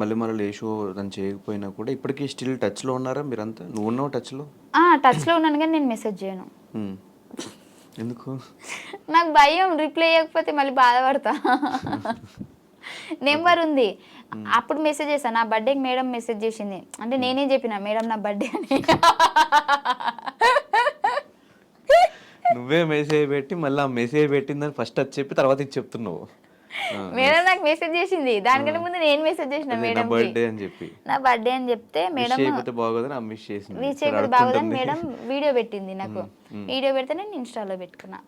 మళ్ళీ ఏ షో తను చేయకపోయినా కూడా ఇప్పటికీ స్టిల్ టచ్లో ఉన్నారా మీరంతా? నువ్వు ఉన్నావు టచ్లో? టచ్లో ఉన్నాను కానీ నేను మెసేజ్ చేయను. ఎందుకు? నాకు భయం, రిప్లై ఇవ్వకపోతే మళ్ళీ బాధపడతా. నెంబర్ ఉంది, అప్పుడు మెసేజ్ చేశాను. నా బర్త్డేకి మేడం మెసేజ్ చేసింది, అంటే నేనే చెప్పిన మేడం నా బర్త్డే అని. నువ్వే మెసేజ్ పెట్టి మళ్ళీ ఆ మెసేజ్ పెట్టిందని ఫస్ట్ అది చెప్పి తర్వాత ఇది చెప్తున్నావు. మేడం నాకు మెసేజ్ చేసింది, దానికంటే ముందు నేను మెసేజ్ చేసిన మేడం బర్త్డే అని చెప్పి, నా బర్త్డే అని చెప్తే మేడం బాగోదని మిస్ చేసింది. విష్ చేయకపోతే బాగోదని మేడం వీడియో పెట్టింది నాకు. వీడియో పెడితే నేను ఇన్స్టాలో పెట్టుకున్నా.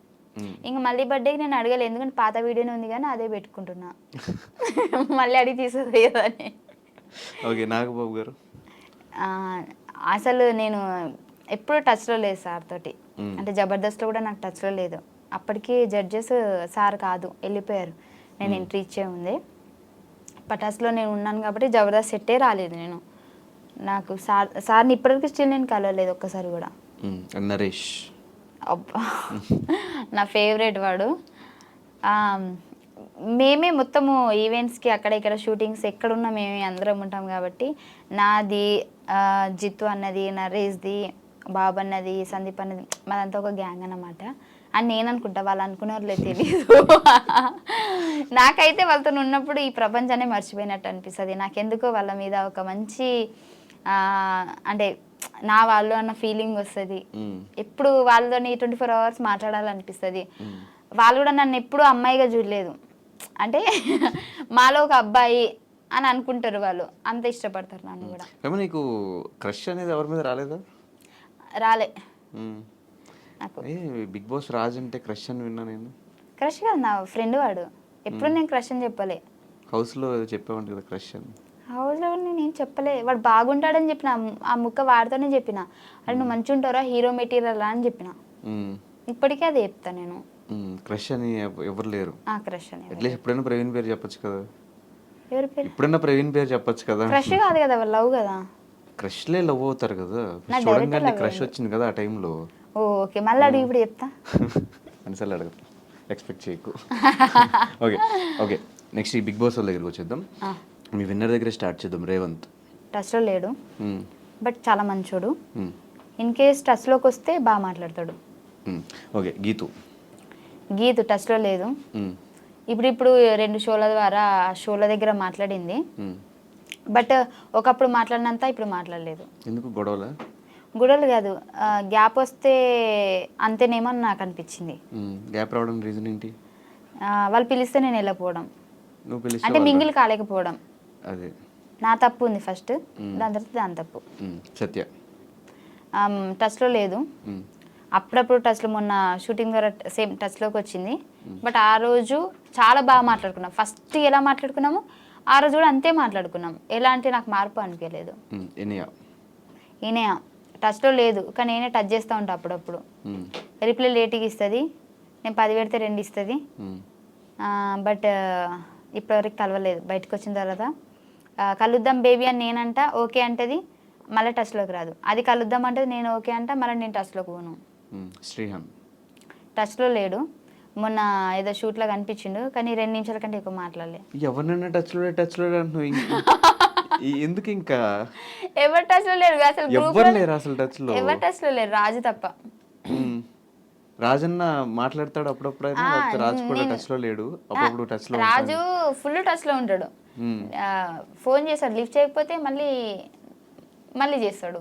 ఇంకా మళ్ళీ బర్త్డేకి నేను అడగలేదు, ఎందుకంటే పాత వీడియోనే ఉంది కానీ అదే పెట్టుకుంటున్నా. మళ్ళీ అడిగి తీసేది కదా అని. ఓకే, నాగబాబు గారు అసలు నేను ఎప్పుడు టచ్లో లేదు సార్ తోటి, అంటే జబర్దస్త్లో కూడా నాకు టచ్లో లేదు. అప్పటికి జడ్జెస్ సార్ కాదు, వెళ్ళిపోయారు. నేను ఎంట్రీ ఇచ్చే ఉంది. పటాస్లో నేను ఉన్నాను కాబట్టి జబర్దస్త్ సెట్టే రాలేదు నేను. నాకు సార్ని ఇప్పటివరకు స్టిల్ నేను కలవలేదు ఒక్కసారి కూడా. నరేష్ అబ్బా, నా ఫేవరెట్ వాడు. మేమే మొత్తము ఈవెంట్స్కి అక్కడ ఇక్కడ షూటింగ్స్ ఎక్కడున్నా మేమే అందరం ఉంటాం కాబట్టి నాది, జిత్తు అన్నది, నరేష్ది, బాబు అన్నది, సందీప్ అన్నది, మాదంతా ఒక గ్యాంగ్ అన్నమాట అని నేను అనుకుంటా. వాళ్ళు అనుకునేవాళ్ళే తెలియదు. నాకైతే వాళ్ళతో ఉన్నప్పుడు ఈ ప్రపంచాన్ని మర్చిపోయినట్టు అనిపిస్తుంది. నాకెందుకో వాళ్ళ మీద ఒక మంచి అంటే నా వాళ్ళు అన్న ఫీలింగ్ వస్తుంది. ఎప్పుడు వాళ్ళతో 24 hours మాట్లాడాలనిపిస్తుంది. వాళ్ళు కూడా నన్ను ఎప్పుడు అమ్మాయిగా చూడలేదు, అంటే మాలో ఒక అబ్బాయి అని అనుకుంటారు వాళ్ళు, అంత ఇష్టపడతారు నన్ను కూడా. నీకు క్రష్ అనేది ఎవరి మీద రాలేదా? రాలే నాకు. బిగ్ బాస్ రాజ్ అంటే క్రష్ అని విన్నా నేను. క్రష్ కాదు, నా ఫ్రెండ్ వాడు. ఎప్పుడు నేను క్రష్ అని చెప్పలే. హౌస్లో చెప్పేవాడు కదా క్రష్ అని. హౌస్లో నేను చెప్పలే. వాడు బాగుంటాడని చెప్పిన, ఆ ముక్క వాడితోనే చెప్పిన. అది నువ్వు మంచిగా ఉంటారా, హీరో మెటీరియల్ అని చెప్పిన. ఇప్పటికీ అది చెప్తా నేను. క్రష్ అని ఎవరు లేరు. క్రష్ అని అట్లీస్ట్ ఎప్పుడైనా ప్రవీణ్ పేరు చెప్పొచ్చు కదా. ఎవరి పేరు? ఎప్పుడైనా ప్రవీణ్ పేరు చెప్పొచ్చు కదా. క్రష్ కాదు కదా, లవ్ కదా. క్రష్లే లవ్ అవుతారు కదా. చూడంగానే క్రష్ వచ్చింది కదా ఆ టైంలో. ఓకే, మళ్ళీ అడుగు, ఇప్పుడు చెప్తా. అనిసార్లు అడగదు, ఎక్స్పెక్ట్ చేయకు. ఓకే ఓకే, నెక్స్ట్ ఈ బిగ్ బాస్ వాళ్ళ దగ్గరికి వచ్చేద్దాం. మీ విన్నర్ దగ్గర స్టార్ట్ చేద్దాం. రేవంత్ టచ్లో లేడు, బట్ చాలా మంచోడు. ఇన్ కేస్ టచ్లోకి వస్తే బాగా మాట్లాడతాడు. ఓకే, గీతు టచ్లో లేదు. ఇప్పుడు 2 షోల ద్వారా షోల దగ్గర మాట్లాడింది, బట్ ఒకప్పుడు మాట్లాడినంత ఇప్పుడు మాట్లాడలేదు. ఎందుకు? గొడవలు కాదు, గ్యాప్ వస్తే అంతేనేమో అని నాకు అనిపించింది. గ్యాప్ రావడం రీజన్ ఏంటి? వాళ్ళు పిలిస్తే నేను వెళ్ళకపోవడం, అంటే మింగిల్ కాలేకపోవడం. అదే నా తప్పు ఉంది ఫస్ట్, దాని తర్వాత దాని తప్పు. సత్య టచ్లో లేదు. అప్పుడప్పుడు టచ్లో, మొన్న షూటింగ్ ద్వారా సేమ్ టచ్లోకి వచ్చింది. బట్ ఆ రోజు చాలా బాగా మాట్లాడుకున్నాం. ఫస్ట్ ఎలా మాట్లాడుకున్నాము ఆ రోజు కూడా అంతే మాట్లాడుకున్నాం. ఎలా అంటే నాకు మార్పు అనిపించలేదు. ఈయన టచ్లో లేదు, కానీ నేనే టచ్ చేస్తూ ఉంటాను అప్పుడప్పుడు. రిప్లై లేట్గా ఇస్తుంది, నేను 10 పెడితే 2 ఇస్తుంది. బట్ ఇప్పటివరకు కలవలేదు. బయటకు వచ్చిన తర్వాత కలుద్దాం బేబీ అని నేనంట, ఓకే అంటది, మళ్ళీ టచ్లోకి రాదు. అది కలుద్దాం అంటే నేను ఓకే అంట, మళ్ళీ నేను టచ్లోకి పోను. శ్రీహాన్ టచ్లో లేడు. మొన్న ఏదో షూట్లో కనిపించిండు, కానీ 2 నిమిషాల కంటే ఎక్కువ మాట్లాడలే. ఎవరినైనా టచ్లో ఎందుకు? ఇంకా ఎవరు టచ్లో లేరు అసలు, ఎవరు లేరు అసలు టచ్లో. ఎవరు టచ్లో లేరు, రాజు తప్ప. రాజన్న మాట్లాడతాడు అప్పుడప్పుడు, రాజు కూడా టచ్లో లేడు. అప్పుడప్పుడు టచ్లో, రాజు ఫుల్ టచ్లో ఉంటాడు. ఫోన్ చేస్తాడు, లిఫ్ట్ చేయకపోతే మళ్ళీ చేస్తాడు.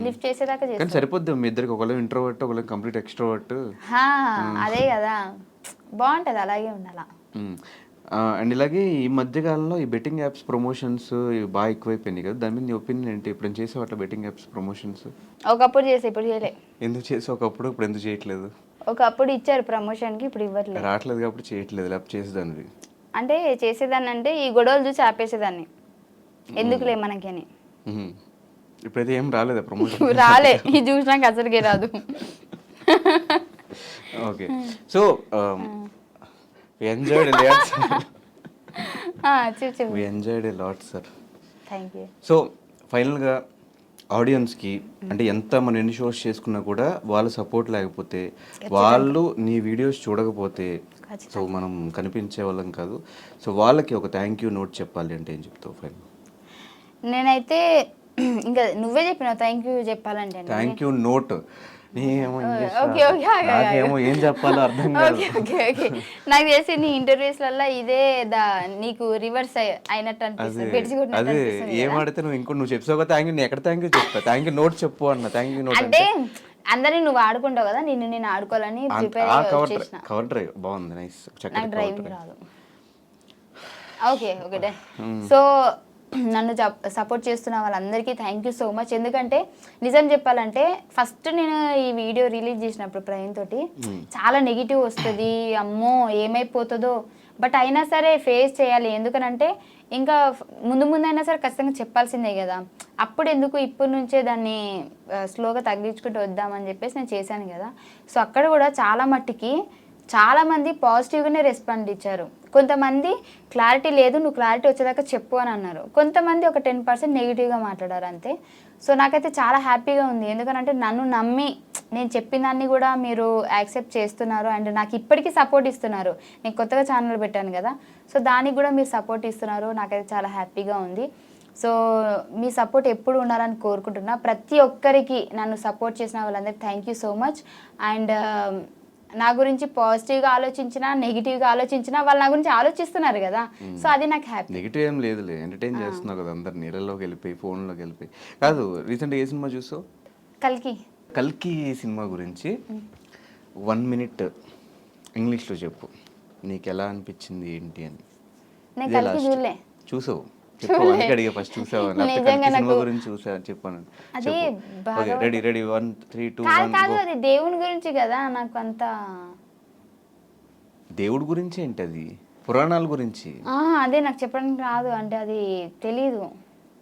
లిఫ్ట్ చేసేదాకా చేస్తాడు. సరిపోద్ది మీ ఇద్దరికి, ఒకళ్ళు ఇంట్రోవర్ట్, ఒకళ్ళు కంప్లీట్ ఎక్స్ట్రోవర్ట్. అదే కదా, బాగుంటది, అలాగే ఉండాల. అండ్ ఇలాగే ఈ మధ్యకాలంలో ఈ బెట్టింగ్ యాప్స్ ప్రమోషన్స్ బాగా ఎక్కువైపోయినాయి కదా, దాని మీద నీ ఒపీనియన్ ఏంటి? ఇప్పుడు చేసావు అట్లా బెట్టింగ్ యాప్స్ ప్రమోషన్స్? ఒకప్పుడు చేసా, ఇప్పుడు చేయలే. ఎందుకు చేసావు ఒకప్పుడు, ఇప్పుడు ఎందుకు చేయట్లేదు? ఒకప్పుడు ఇచ్చారు ప్రమోషన్కి, ఇప్పుడు ఇవ్వట్లేదు. రావట్లేదు కాబట్టి చేయట్లేదు, లేకపోతే చేసేదాన్ని. అంటే చేసేదాన్ని అంటే ఈ గొడవలు చూసి ఆపేసేదాన్ని, ఎందుకులే మనకి అని. ఇప్పుడైతే ఏం రాలేదా ప్రమోషన్? రాలే, ఇది చూసినాక అసలుకే రాదు. Okay, so we enjoyed a lot, sir. We enjoyed a lot, sir. Thank you. So ఫైనల్గా ఆడియన్స్కి, అంటే ఎంత మనం ఎన్ని షోస్ చేసుకున్నా కూడా వాళ్ళ సపోర్ట్ లేకపోతే, వాళ్ళు నీ వీడియోస్ చూడకపోతే, సో మనం కనిపించే వాళ్ళం కాదు. సో వాళ్ళకి ఒక థ్యాంక్ యూ నోట్ చెప్పాలి అంటే ఏం చెప్తావు ఫైనల్? నేనైతే ఇంకా నువ్వే చెప్పినావు థ్యాంక్ యూ చెప్పాలంటే థ్యాంక్ యూ నోట్ నేమో ఓకే ఓకే నాకేమో ఏం చెప్పాలో అర్థం కాదు. ఓకే ఓకే ఓకే నాకు తెలిసి నీ ఇంటర్వ్యూస్లలో ఇదే నీకు రివర్స్ అయినట్టు అనిపిస్తుంది బెడ్స్ అదే ఏం ఆడితే నువ్వు చెప్పావు థ్యాంక్ యూ, నేను ఎక్కడ థ్యాంక్ యూ చెప్తా, థ్యాంక్ యూ నోట్ చెప్పు అన్న, థ్యాంక్ యూ నోట్ అంటే అందరినీ నువ్వు ఆడుకుంటావు కదా నేను ఆడుకోవాలని ప్రిపేర్ చేసిన. కవర్ డ్రైవ్ బాగుంది, నైస్. నాకు డ్రైవింగ్ రాదు. ఓకే ఓకే సో నన్ను సపోర్ట్ చేస్తున్న వాళ్ళందరికీ థ్యాంక్ యూ సో మచ్. ఎందుకంటే నిజం చెప్పాలంటే ఫస్ట్ నేను ఈ వీడియో రిలీజ్ చేసినప్పుడు ప్రవీణ్ తోటి చాలా నెగిటివ్ వస్తుంది, అమ్మో ఏమైపోతుందో, బట్ అయినా సరే ఫేస్ చేయాలి. ఎందుకనంటే ఇంకా ముందైనా సరే ఖచ్చితంగా చెప్పాల్సిందే కదా, అప్పుడు ఎందుకు ఇప్పటి నుంచే దాన్ని స్లోగా తగ్గించుకుంటూ వద్దామని చెప్పేసి నేను చేశాను కదా. సో అక్కడ కూడా చాలా మట్టికి చాలామంది పాజిటివ్గానే రెస్పాండ్ ఇచ్చారు. కొంతమంది క్లారిటీ లేదు, నువ్వు క్లారిటీ వచ్చేదాకా చెప్పు అని అన్నారు. కొంతమంది ఒక 10% నెగిటివ్గా మాట్లాడారు అంతే. సో నాకైతే చాలా హ్యాపీగా ఉంది, ఎందుకంటే నన్ను నమ్మి నేను చెప్పిన దాన్ని కూడా మీరు యాక్సెప్ట్ చేస్తున్నారు అండ్ నాకు ఇప్పటికీ సపోర్ట్ ఇస్తున్నారు. నేను కొత్తగా ఛానల్ పెట్టాను కదా, సో దానికి కూడా మీరు సపోర్ట్ ఇస్తున్నారు, నాకైతే చాలా హ్యాపీగా ఉంది. సో మీ సపోర్ట్ ఎప్పుడు ఉండాలని కోరుకుంటున్నా. ప్రతి ఒక్కరికి నన్ను సపోర్ట్ చేసిన వాళ్ళందరికీ thank you so much. And నా గురించి పాజిటివ్గా ఆలోచించినా నెగిటివ్గా ఆలోచించినా వాళ్ళు నా గురించి ఆలోచిస్తున్నారు కదా, సో అది నాకు హ్యాపీ. నెగిటివ్ ఏం లేదులే, ఎంటర్టైన్ చేస్తున్నావు కదా అందరు, నీళ్ళలోకి వెళ్ళిపోయి ఫోన్లోకి వెళ్ళిపోయి. కాదు, రీసెంట్గా ఏ సినిమా చూసావు? కల్కి సినిమా గురించి 1 minute ఇంగ్లీష్లో చెప్పు, నీకు ఎలా అనిపించింది ఏంటి అని. నేను కల్కి చూడలే. చూసావు? చెప్పు, అందుకే అడిగా ఫస్ట్ చూసావు సినిమా గురించి చూసా చెప్పాను. రెడీ 1 3 2 1. అది దేవుని గురించి కదా, నాకు అంత దేవుడి గురించి ఏంటి, అది పురాణాల గురించి. అదే నాకు చెప్పడానికి రాదు, అంటే అది తెలీదు.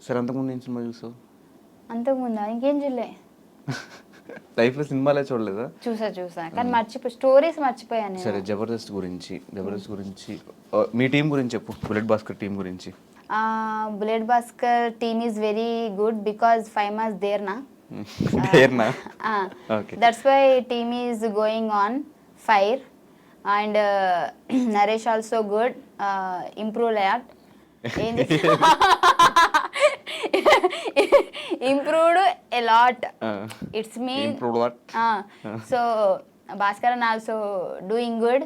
సరే, అంతకుముందు ఏం సినిమా చూసావు? అంతకుముందా ఇంకేం చూడలే. లైఫ్లో సినిమాలే చూడలేదా? చూసా కానీ స్టోరీస్ మర్చిపోయాను. సరే, జబర్దస్త్ గురించి మీ టీం గురించి చెప్పు, బుల్లెట్ భాస్కర్ టీం గురించి. Bullet Bhaskar team is very good because 5 months there na. Okay. That's why team is going on fire and Naresh also good, improve a lot. Improved a lot. It's mean improved what? So Bhaskaran also doing good,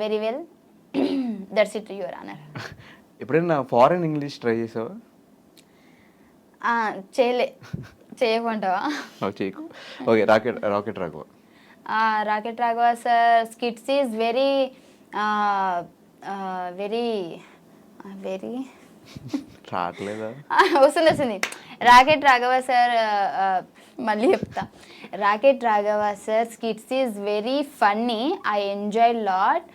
very well. That's it, your honor. ఎప్పుడైనా foreign English try చేసావా? చేయకుంటావా? చేయకు. Okay, rocket Raghava. Rocket Raghava sir skits is very very very రావట్లేదా? వస్తుంది. Rocket Raghava sir, మళ్ళీ చెప్తా. Rocket Raghava sir skits is very funny, I enjoy lot.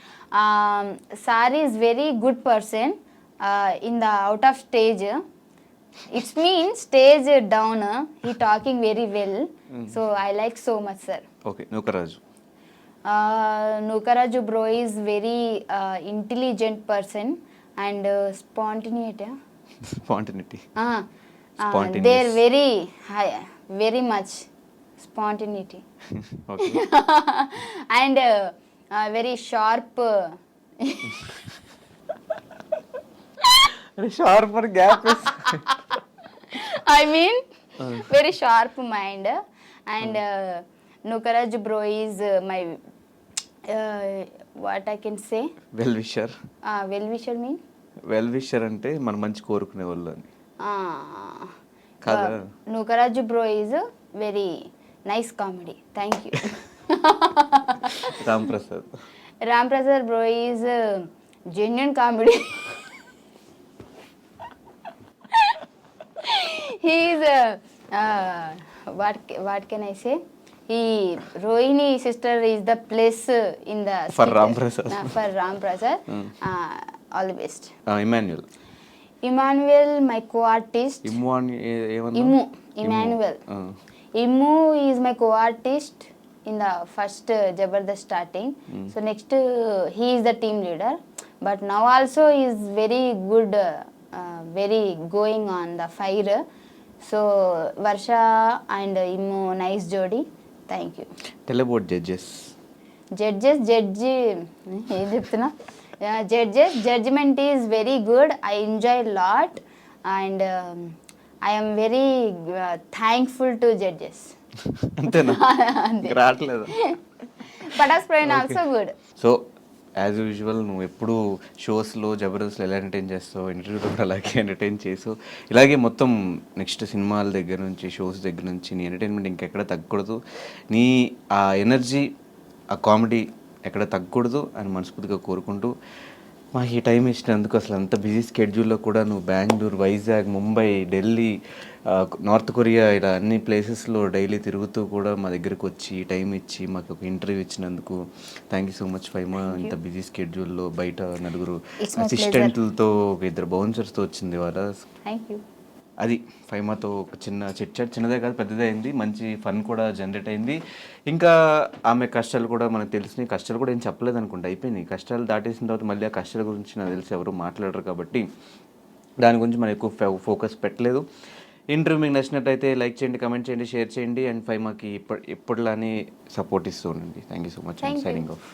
Sir is very good person in the out of stage. It's mean stage down, he talking very well. So I like so much, sir. Okay, Nukaraju bro is very intelligent person and spontaneity. They're very high, very much spontaneity. Okay. And very sharp. Sharper gap is I mean very sharp mind. And Nukaraj bro is my what I can say, well wisher. Well wisher mean well wisher అంటే మన మంచి కోరుకునే వాళ్ళు అని కదా. Nukaraj bro is very nice comedy. Thank you. Ram Prasad bro is genuine comedy. He is what can I say? Rohini sister is the place in the for Ram Prasad. For Ram Prasad. All the best. Emmanuel, my co-artist. Emmanuel. Immu is my co-artist in the first Jabardast starting. So next he is the team leader, but now also is very good, very going on the fire. So Varsha and Immu nice jodi. Thank you. Tell about judges. Judges judgment is very good. I enjoy a lot and I'm very thankful to judges. అంతేనా? రావట్లేదు. Patas Praveen also good. So as usual నువ్వు ఎప్పుడు షోస్లో జబర్దస్త్లో ఎలా entertain చేస్తావు, ఇంటర్వ్యూలో కూడా అలాగే ఎంటర్టైన్ చేసావు. ఇలాగే మొత్తం నెక్స్ట్ సినిమాల దగ్గర నుంచి షోస్ దగ్గర నుంచి నీ ఎంటర్టైన్మెంట్ ఇంకెక్కడ తగ్గకూడదు, నీ ఆ ఎనర్జీ ఆ కామెడీ ఎక్కడ తగ్గకూడదు అని మనస్ఫూర్తిగా కోరుకుంటూ మాకు ఈ టైం ఇచ్చినందుకు, అసలు అంత బిజీ స్కెడ్యూల్లో కూడా నువ్వు బెంగళూరు, వైజాగ్, ముంబై, ఢిల్లీ, నార్త్ కొరియా ఇలా అన్ని ప్లేసెస్లో డైలీ తిరుగుతూ కూడా మా దగ్గరకు వచ్చి టైం ఇచ్చి మాకు ఒక ఇంటర్వ్యూ ఇచ్చినందుకు thank you so much Faima. ఇంత బిజీ స్కెడ్యూల్లో బయట నలుగురు అసిస్టెంట్లతో ఒక 2 బౌన్సర్స్తో వచ్చింది వాళ్ళ. Thank you. అది ఫైమాతో ఒక చిన్న చిట్చాట్, చిన్నదే కాదు పెద్దదే అయింది, మంచి ఫన్ కూడా జనరేట్ అయింది. ఇంకా ఆమె కష్టాలు కూడా మనకు తెలిసినాయి. కష్టాలు కూడా ఏం చెప్పలేదు అనుకుంటా, అయిపోయినాయి. కష్టాలు దాటేసిన తర్వాత మళ్ళీ ఆ కష్టాల గురించి నాకు తెలిసి ఎవరు మాట్లాడరు కాబట్టి దాని గురించి మనం ఎక్కువ ఫోకస్ పెట్టలేదు. ఇంటర్వ్యూ మీకు నచ్చినట్టయితే లైక్ చేయండి, కమెంట్ చేయండి, షేర్ చేయండి. అండ్ ఫైమాకి ఎప్పటిలానే సపోర్ట్ ఇస్తూ ఉండండి. Thank you so much. Signing off.